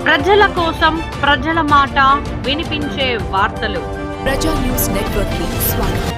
ప్రజల కోసం ప్రజల మాట వినిపించే వార్తలు. ప్రజా న్యూస్ నెట్వర్క్ కి స్వాగతం.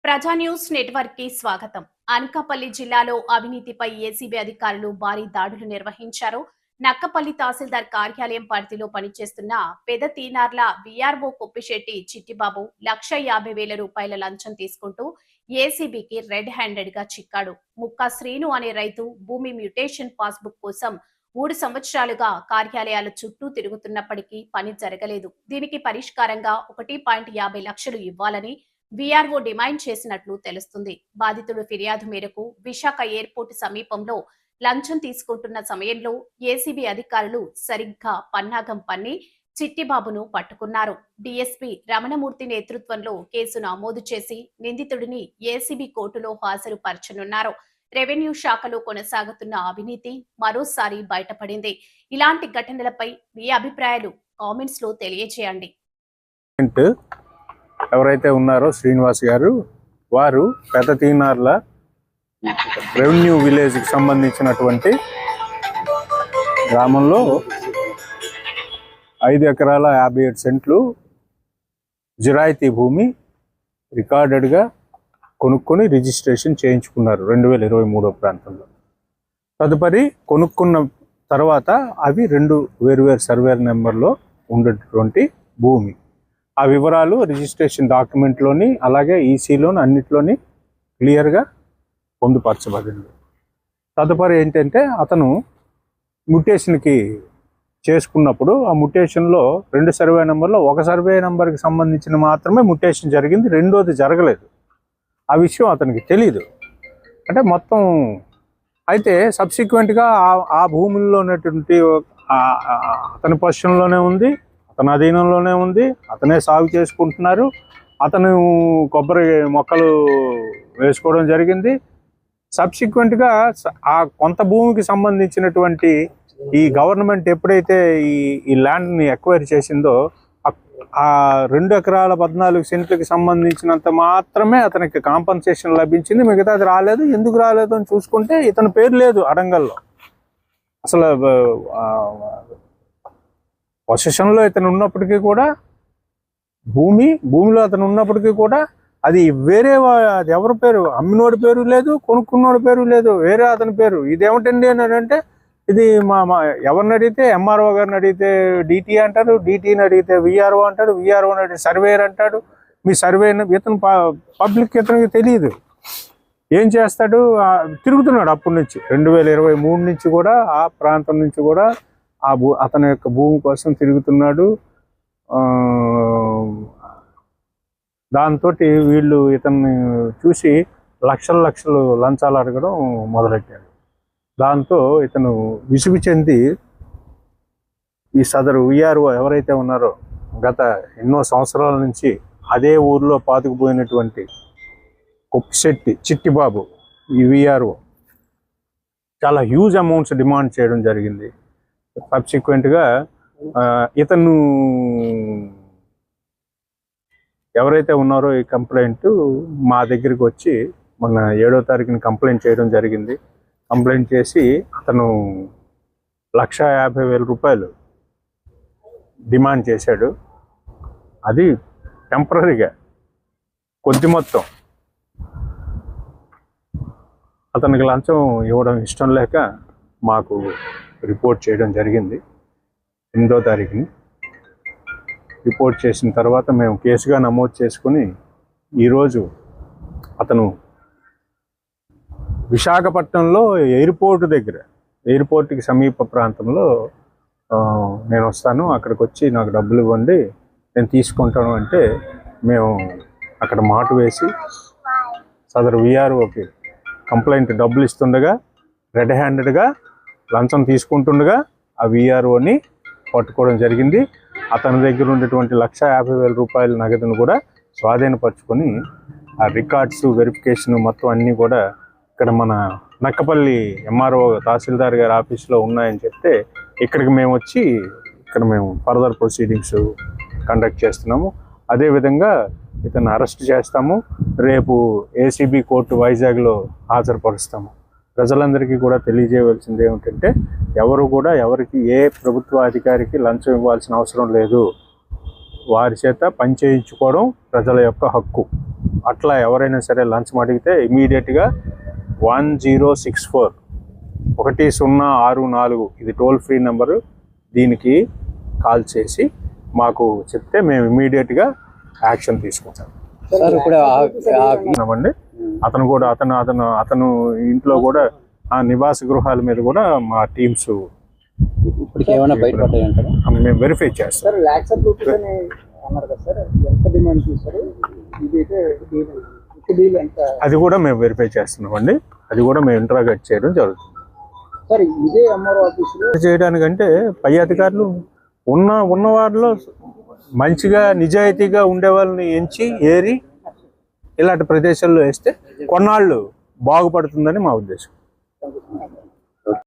ప్రజా న్యూస్ నెట్వర్క్ కి స్వాగతం. అనకాపల్లి జిల్లాలో అవినీతిపై ఏసీబీ అధికారులు భారీ దాడులు నిర్వహించారు. నక్కపల్లి తహసీల్దార్ కార్యాలయం పరిధిలో పనిచేస్తున్న పెద తీనార్ల విఆర్ఓ కొప్పిశెట్టి చిట్టిబాబు 1,50,000 రూపాయల లంచం తీసుకుంటూ ఏసీబీకి రెడ్ హ్యాండెడ్ గా చిక్కాడు. ముక్కా శ్రీను అనే రైతు భూమి మ్యూటేషన్ పాస్బుక్ కోసం 3 సంవత్సరాలుగా కార్యాలయాల చుట్టూ తిరుగుతున్నప్పటికీ పని జరగలేదు. దీనికి పరిష్కారంగా 1.50 లక్షలు ఇవ్వాలని విఆర్ఓ డిమాండ్ చేసినట్లు తెలుస్తుంది. బాధితుడు ఫిర్యాదు మేరకు విశాఖ ఎయిర్పోర్టు సమీపంలో లంచం తీసుకుంటున్న సమయంలో ఏసీబీ అధికారులు సరిగ్గా పన్నాగం పన్ని చిట్టిబాబును పట్టుకున్నారు. డీఎస్పీ రమణమూర్తి నేతృత్వంలో కేసు నమోదు చేసి నిందితుడిని ఏసీబీ కోర్టులో హాజరుపరచనున్నారు. రెవెన్యూ శాఖలో కొనసాగుతున్న అవినీతి మరోసారి బయటపడింది. ఇలాంటి ఘటనలపై మీ అభిప్రాయాలు కామెంట్స్ లో తెలియజేయండి. ఎవరైతే ఉన్నారో శ్రీనివాస్ గారు, వారు పెద్ద తీనార్ల రెవెన్యూ విలేజ్కి సంబంధించినటువంటి గ్రామంలో 5 ఎకరాల 57 సెంట్లు జిరాయితీ భూమి రికార్డెడ్గా కొనుక్కొని రిజిస్ట్రేషన్ చేయించుకున్నారు 2023 ప్రాంతంలో. తదుపరి కొనుక్కున్న తర్వాత అవి 2 వేరువేరు సర్వేర్ నెంబర్లో ఉండేటువంటి భూమి. ఆ వివరాలు రిజిస్ట్రేషన్ డాక్యుమెంట్లోని అలాగే ఈసీలోని అన్నిట్లోని క్లియర్గా పొందుపరచబడింది. తదుపరి ఏంటంటే అతను మ్యుటేషన్కి చేసుకున్నప్పుడు ఆ మ్యుటేషన్లో 2 సర్వే నెంబర్లో 1 సర్వే నెంబర్కి సంబంధించిన మాత్రమే మ్యుటేషన్ జరిగింది, రెండోది జరగలేదు. ఆ విషయం అతనికి తెలీదు. అంటే మొత్తం అయితే సబ్సిక్వెంట్గా ఆ భూముల్లో ఉన్నటువంటి అతని పొజిషన్లోనే ఉంది, అతని అధీనంలోనే ఉంది, అతనే సాగు చేసుకుంటున్నారు. అతను కొబ్బరి మొక్కలు వేసుకోవడం జరిగింది. సబ్సిక్వెంట్గా ఆ కొంత భూమికి సంబంధించినటువంటి ఈ గవర్నమెంట్ ఎప్పుడైతే ఈ ల్యాండ్ని ఎక్వైర్ చేసిందో ఆ 2 ఎకరాల 14 సెంట్లకి సంబంధించినంత మాత్రమే అతనికి కాంపన్సేషన్ లభించింది, మిగతాది రాలేదు. ఎందుకు రాలేదు అని చూసుకుంటే ఇతని పేరు లేదు అడంగల్లో. అసలు పొజిషన్లో ఇతను ఉన్నప్పటికీ కూడా భూమిలో అతను ఉన్నప్పటికీ కూడా అది వేరే అది ఎవరి పేరు, అమ్మినోడి పేరు లేదు, కొనుక్కున్నోడి పేరు లేదు, వేరే అతని పేరు. ఇదేమిటండి అని అంటే ఇది ఎవరిని అడిగితే ఎంఆర్ఓ గారిని అడిగితే డిటి అంటారు, డిటీని అడిగితే విఆర్ఓ అంటాడు, విఆర్ఓని అడిగితే సర్వేయర్ అంటాడు. మీ సర్వే ఇతను పబ్లిక్ ఇతనికి తెలియదు. ఏం చేస్తాడు, తిరుగుతున్నాడు అప్పటి నుంచి 2023 నుంచి కూడా ఆ ప్రాంతం నుంచి కూడా అతని యొక్క భూమి కోసం తిరుగుతున్నాడు. దాంతో వీళ్ళు ఇతన్ని చూసి లక్షలు లంచాలు అడగడం మొదలెట్టాడు. దాంతో ఇతను విసుగు చెంది ఈ సదరు విఆర్ఓ ఎవరైతే ఉన్నారో గత ఎన్నో సంవత్సరాల నుంచి అదే ఊర్లో పాతుకుపోయినటువంటి కొప్పిశెట్టి చిట్టిబాబు ఈ విఆర్ఓ చాలా హ్యూజ్ అమౌంట్స్ డిమాండ్ చేయడం జరిగింది. సబ్సిక్వెంట్గా ఇతను ఎవరైతే ఉన్నారో ఈ కంప్లైంట్ మా దగ్గరికి వచ్చి మొన్న 7వ తారీఖున కంప్లైంట్ చేయడం జరిగింది. కంప్లైంట్ చేసి అతను 1,50,000 రూపాయలు డిమాండ్ చేశాడు. అది టెంపరీగా కొద్ది మొత్తం. అతనికి లంచం ఇవ్వడం ఇష్టం లేక మాకు రిపోర్ట్ చేయడం జరిగింది 8వ తారీఖుని. రిపోర్ట్ చేసిన తర్వాత మేము కేసుగా నమోదు చేసుకుని ఈరోజు అతను విశాఖపట్నంలో ఎయిర్పోర్ట్కి సమీప ప్రాంతంలో నేను వస్తాను, అక్కడికి వచ్చి నాకు డబ్బులు ఇవ్వండి నేను తీసుకుంటాను అంటే మేము అక్కడ మాట వేసి సదరు విఆర్ఓకి కంప్లైంట్ డబ్బులు ఇస్తుండగా రెడ్ హ్యాండెడ్గా లంచం తీసుకుంటుండగా ఆ విఆర్ఓని పట్టుకోవడం జరిగింది. అతని దగ్గర ఉండేటువంటి 1,50,000 రూపాయల నగదును కూడా స్వాధీనపరుచుకొని ఆ రికార్డ్స్ వెరిఫికేషన్ మొత్తం అన్నీ కూడా ఇక్కడ మన నక్కపల్లి ఎంఆర్ఓ తహసీల్దార్ గారి ఆఫీస్లో ఉన్నాయని చెప్తే ఇక్కడికి మేము వచ్చి ఇక్కడ మేము ఫర్దర్ ప్రొసీడింగ్స్ కండక్ట్ చేస్తున్నాము. అదేవిధంగా ఇతను అరెస్ట్ చేస్తాము. రేపు ఏసీబీ కోర్టు వైజాగ్లో హాజరుపరుస్తాము. ప్రజలందరికీ కూడా తెలియజేయవలసింది ఏమిటంటే ఎవరు కూడా ఎవరికి ఏ ప్రభుత్వ అధికారికి లంచం ఇవ్వాల్సిన అవసరం లేదు. వారి చేత పని చేయించుకోవడం ప్రజల యొక్క హక్కు. అట్లా ఎవరైనా సరే లంచం అడిగితే ఇమీడియట్గా 1064 1064 ఇది టోల్ ఫ్రీ నెంబరు. దీనికి కాల్ చేసి మాకు చెప్తే మేము ఇమీడియట్గా యాక్షన్ తీసుకుంటాం. అండి అతను కూడా అతను ఇంట్లో కూడా ఆ నివాస గృహాల మీద కూడా మా టీమ్స్ మేము వెరిఫై చేస్తాం. అది కూడా మేము వెరిఫై చేస్తున్నామండి. అది కూడా మేము ఇంట్రాగేట్ చేయడం జరుగుతుంది. చేయడానికంటే పై అధికారులు ఉన్న వారిలో మంచిగా నిజాయితీగా ఉండే వాళ్ళని ఎంచి ఏరి ఇలాంటి ప్రదేశాల్లో వేస్తే కొన్నాళ్ళు బాగుపడుతుందని మా ఉద్దేశం.